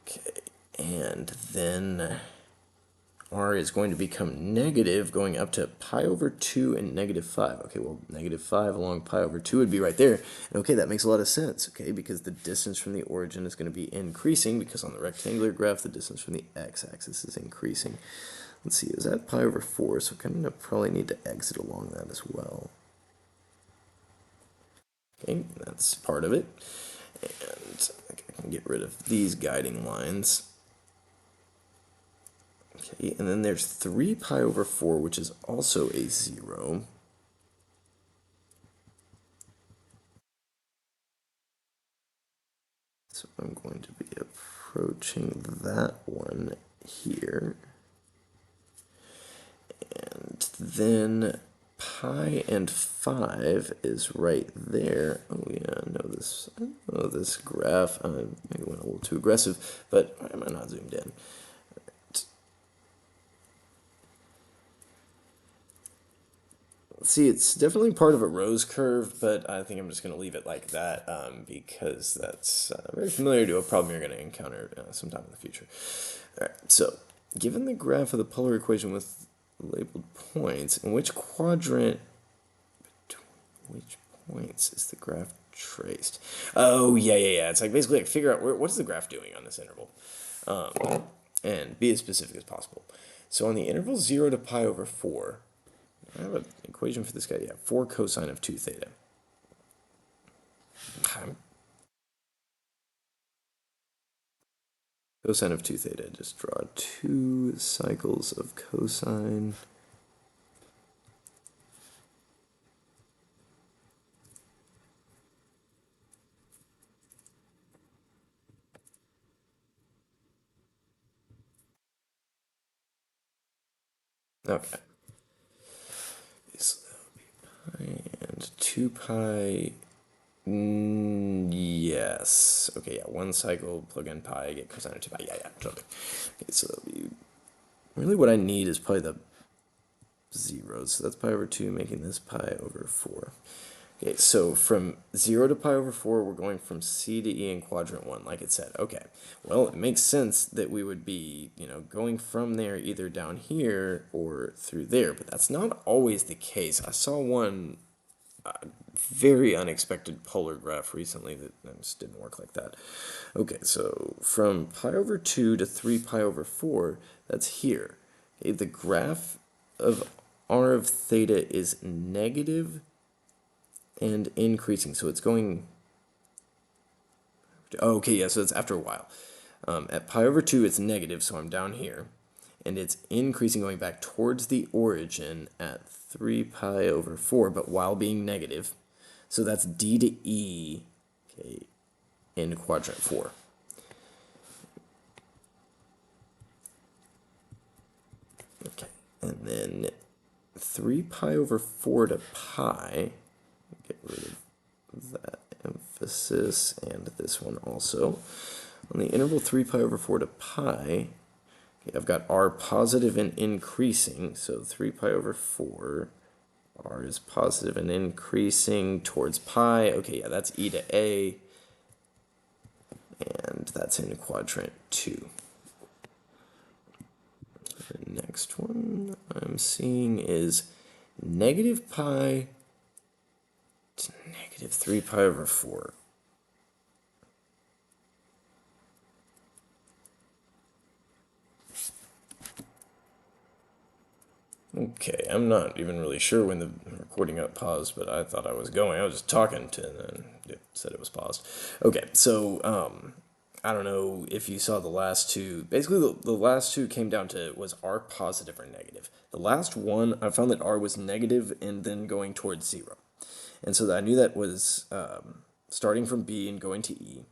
S1: Okay, and then r is going to become negative, going up to pi over 2 and -5. Okay, well, -5 along pi over 2 would be right there. And okay, that makes a lot of sense, okay, because the distance from the origin is going to be increasing, because on the rectangular graph, the distance from the x-axis is increasing. Let's see, is that pi over 4? So kind of probably need to exit along that as well. Okay, that's part of it. And I think I can get rid of these guiding lines. Okay, and then there's 3 pi over 4, which is also a 0. So I'm going to be approaching that one here. And then pi and 5 is right there. Oh yeah, this graph, maybe went a little too aggressive, but why am I not zoomed in? See, it's definitely part of a rose curve, but I think I'm just going to leave it like that because that's very familiar to a problem you're going to encounter sometime in the future. All right, so given the graph of the polar equation with labeled points, in which quadrant, between which points is the graph traced? Oh, yeah. It's like basically like figure out what is the graph doing on this interval, and be as specific as possible. So on the interval 0 to pi over 4, I have an equation for this guy. Yeah, 4 cosine of 2 theta. Okay. Cosine of 2 theta. Just draw 2 cycles of cosine. Okay. So that would be pi and 2 pi. Yes. Okay, yeah, 1 cycle, plug in pi, get cosine of 2 pi. Yeah, totally. Okay, so that'll be, really what I need is probably the zeros. So that's pi over 2, making this pi over 4. Okay, so from 0 to pi over 4, we're going from C to E in quadrant 1, like it said. Okay, well, it makes sense that we would be, going from there either down here or through there, but that's not always the case. I saw one very unexpected polar graph recently that just didn't work like that. Okay, so from pi over 2 to 3 pi over 4, that's here. Okay, the graph of r of theta is negative and increasing, so it's going, okay, yeah, so it's after a while. At pi over 2, it's negative, so I'm down here, and it's increasing going back towards the origin at 3 pi over 4, but while being negative. So that's d to e, okay, in quadrant 4. Okay, and then 3 pi over 4 to pi, get rid of that emphasis and this one also. On the interval 3 pi over 4 to pi, okay, I've got r positive and increasing, so 3 pi over 4, r is positive and increasing towards pi. Okay, yeah, that's e to a, and that's in quadrant 2. The next one I'm seeing is negative pi to negative 3 pi over 4. Okay, I'm not even really sure when the recording got paused, but I thought I was going. I was just talking to, and it said it was paused. Okay, so I don't know if you saw the last two. Basically, the last two came down to was r positive or negative. The last one, I found that r was negative and then going towards 0. And so I knew that was starting from B and going to E.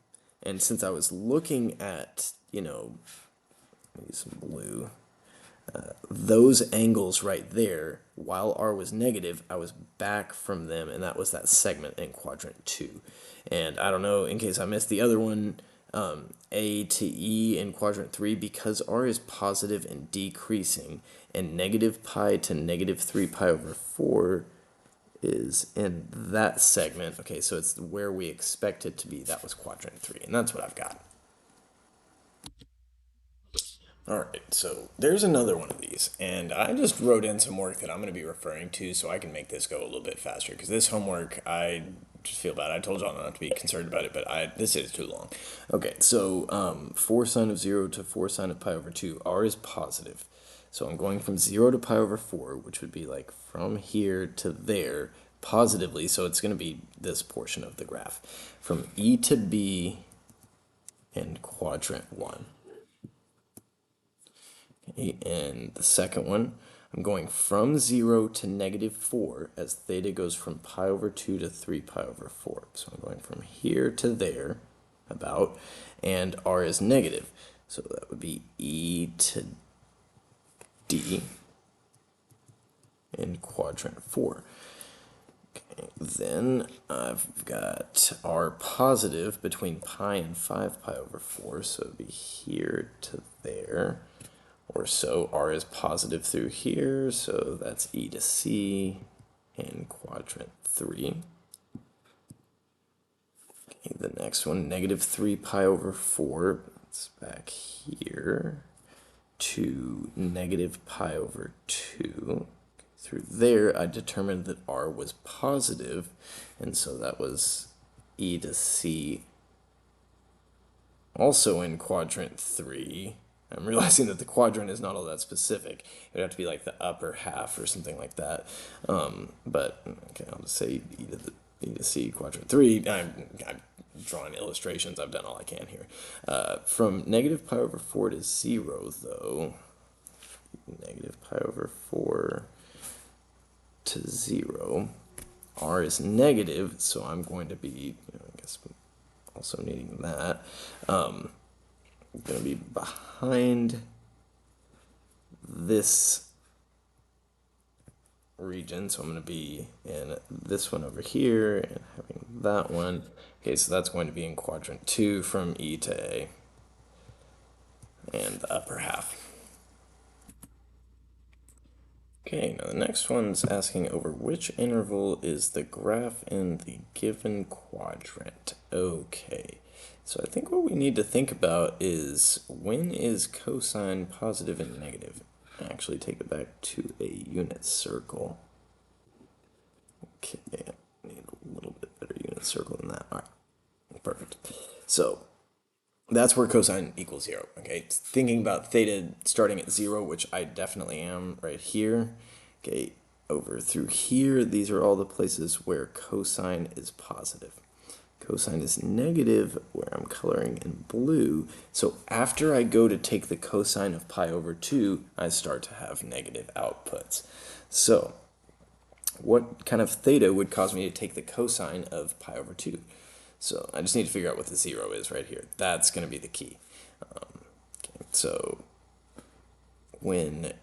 S1: And since I was looking at, maybe some blue, those angles right there, while r was negative, I was back from them, and that was that segment in quadrant 2. And I don't know, in case I missed the other one, A to E in quadrant 3, because r is positive and decreasing, and negative pi to negative 3 pi over 4 is in that segment. Okay, so it's where we expect it to be. That was quadrant 3, and that's what I've got. All right, so there's another one of these, and I just wrote in some work that I'm going to be referring to so I can make this go a little bit faster, because this homework, I just feel bad. I told y'all not to be concerned about it, but this is too long. Okay, so 4 sine of 0 to 4 sine of pi over 2, r is positive. So I'm going from 0 to pi over 4, which would be like from here to there, positively, so it's going to be this portion of the graph. From E to B in quadrant 1. And the second one, I'm going from 0 to negative 4 as theta goes from pi over 2 to 3 pi over 4. So I'm going from here to there, about, and r is negative. So that would be E to D in quadrant 4. Okay, then I've got r positive between pi and 5 pi over 4, so it would be here to there. Or so, r is positive through here, so that's E to C in quadrant 3. Okay, the next one, negative 3 pi over 4, it's back here to negative pi over 2. Through there, I determined that r was positive, and so that was E to C also in quadrant 3. I'm realizing that the quadrant is not all that specific. It would have to be like the upper half or something like that. But okay, I'll just say E to C quadrant 3. I'm drawing illustrations. I've done all I can here. From negative pi over 4 to 0, though, negative pi over 4 to 0, r is negative, so I'm going to be, I guess, also needing that. I'm going to be behind this region, so I'm going to be in this one over here and having that one. Okay, so that's going to be in quadrant 2 from E to A and the upper half. Okay, now the next one's asking over which interval is the graph in the given quadrant. Okay, so I think what we need to think about is when is cosine positive and negative? Actually take it back to a unit circle. Okay, I need a little bit better unit circle than that. All right, perfect. So that's where cosine equals 0, okay? Thinking about theta starting at 0, which I definitely am right here, okay, over through here, these are all the places where cosine is positive. Cosine is negative, where I'm coloring in blue. So after I go to take the cosine of pi over 2, I start to have negative outputs. So what kind of theta would cause me to take the cosine of pi over 2? So I just need to figure out what the 0 is right here. That's going to be the key. Okay, so when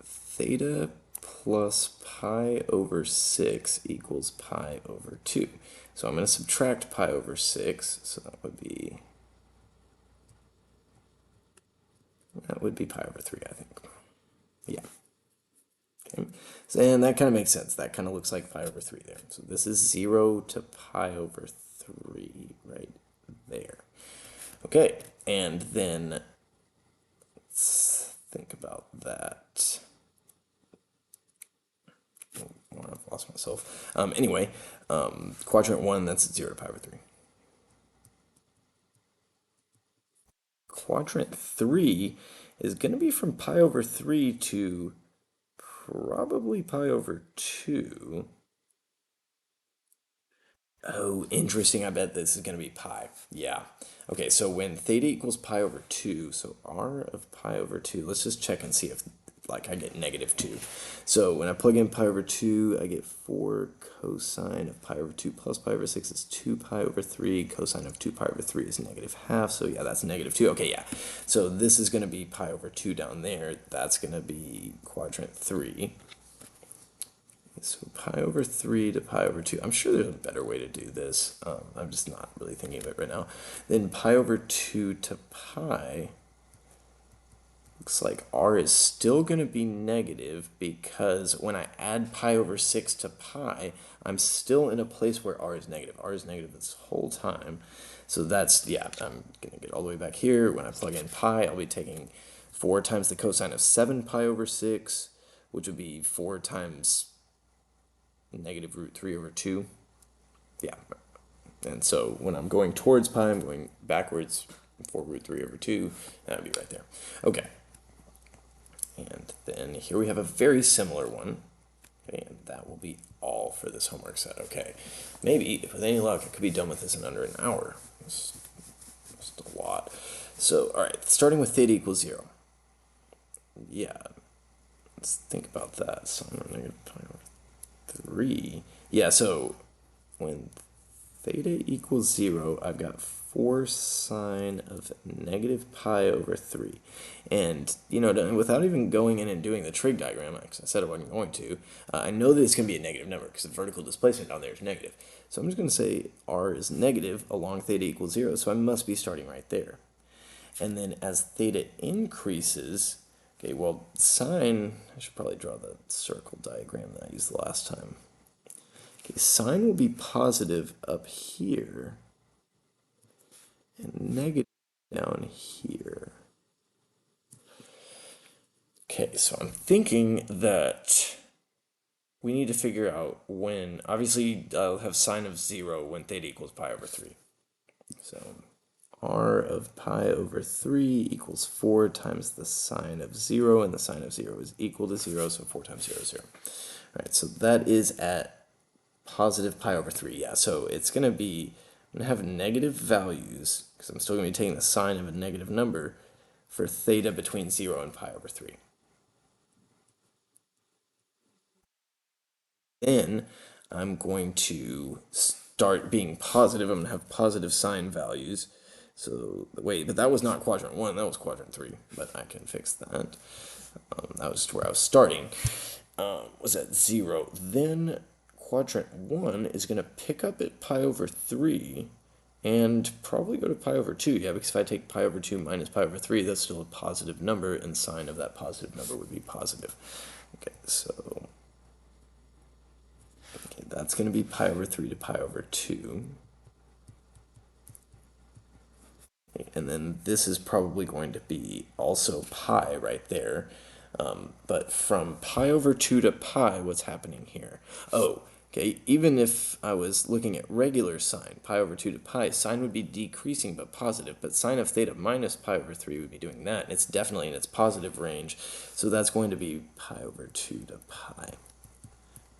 S1: theta plus pi over 6 equals pi over 2. So I'm going to subtract pi over 6, so that would be pi over 3, I think. Yeah. Okay. So, and that kind of makes sense. That kind of looks like pi over 3 there. So this is 0 to pi over 3 right there. Okay, and then let's think about that. Oh, I've lost myself. Anyway, quadrant 1, that's 0 to pi over 3. Quadrant 3 is going to be from pi over 3 to probably pi over 2. Oh, interesting. I bet this is going to be pi. Yeah. Okay, so when theta equals pi over 2, so r of pi over 2, let's just check and see if, like, I get negative 2. So when I plug in pi over 2, I get 4 cosine of pi over 2 plus pi over 6 is 2 pi over 3. Cosine of 2 pi over 3 is negative half, so yeah, that's negative 2. Okay, yeah. So this is going to be pi over 2 down there. That's going to be quadrant 3. So pi over 3 to pi over 2. I'm sure there's a better way to do this. I'm just not really thinking of it right now. Then pi over 2 to pi. Looks like r is still going to be negative because when I add pi over 6 to pi, I'm still in a place where r is negative. R is negative this whole time. So that's, yeah, I'm going to get all the way back here. When I plug in pi, I'll be taking 4 times the cosine of 7 pi over 6, which would be 4 times negative root 3 over 2. Yeah. And so when I'm going towards pi, I'm going backwards 4 root 3 over 2. That would be right there. Okay. And then here we have a very similar one. Okay, and that will be all for this homework set. Okay. Maybe, if with any luck, I could be done with this in under an hour. It's just a lot. So, all right, starting with theta equals 0. Yeah. Let's think about that. So I'm going to pi over 3. Yeah, so when theta equals 0, I've got 4 sine of negative pi over 3. And, you know, without even going in and doing the trig diagram, because I said I wasn't going to, I know that it's going to be a negative number because the vertical displacement down there is negative. So I'm just going to say r is negative along theta equals 0, so I must be starting right there. And then as theta increases, okay, well, sine, I should probably draw the circle diagram that I used the last time. Okay, sine will be positive up here and negative down here. Okay, so I'm thinking that we need to figure out when, obviously I'll have sine of 0 when theta equals pi over 3. So r of pi over 3 equals 4 times the sine of 0, and the sine of 0 is equal to 0, so 4 times 0 is 0. All right, so that is at positive pi over 3. Yeah, so it's going to be, I'm going to have negative values, because I'm still going to be taking the sine of a negative number, for theta between 0 and pi over 3. Then I'm going to start being positive. I'm going to have positive sine values. So, wait, but that was not quadrant 1, that was quadrant 3, but I can fix that. That was where I was starting. Was at 0. Then quadrant 1 is going to pick up at pi over 3 and probably go to pi over 2. Yeah, because if I take pi over 2 minus pi over 3, that's still a positive number, and sine of that positive number would be positive. Okay, so okay, that's going to be pi over 3 to pi over 2. And then this is probably going to be also pi right there. But from pi over 2 to pi, what's happening here? Oh, okay, even if I was looking at regular sine, pi over 2 to pi, sine would be decreasing but positive, but sine of theta minus pi over 3 would be doing that, and it's definitely in its positive range, so that's going to be pi over 2 to pi,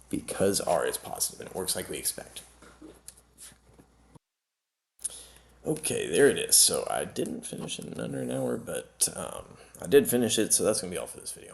S1: because r is positive, and it works like we expect. Okay, there it is. So I didn't finish it in under an hour, but I did finish it, so that's going to be all for this video.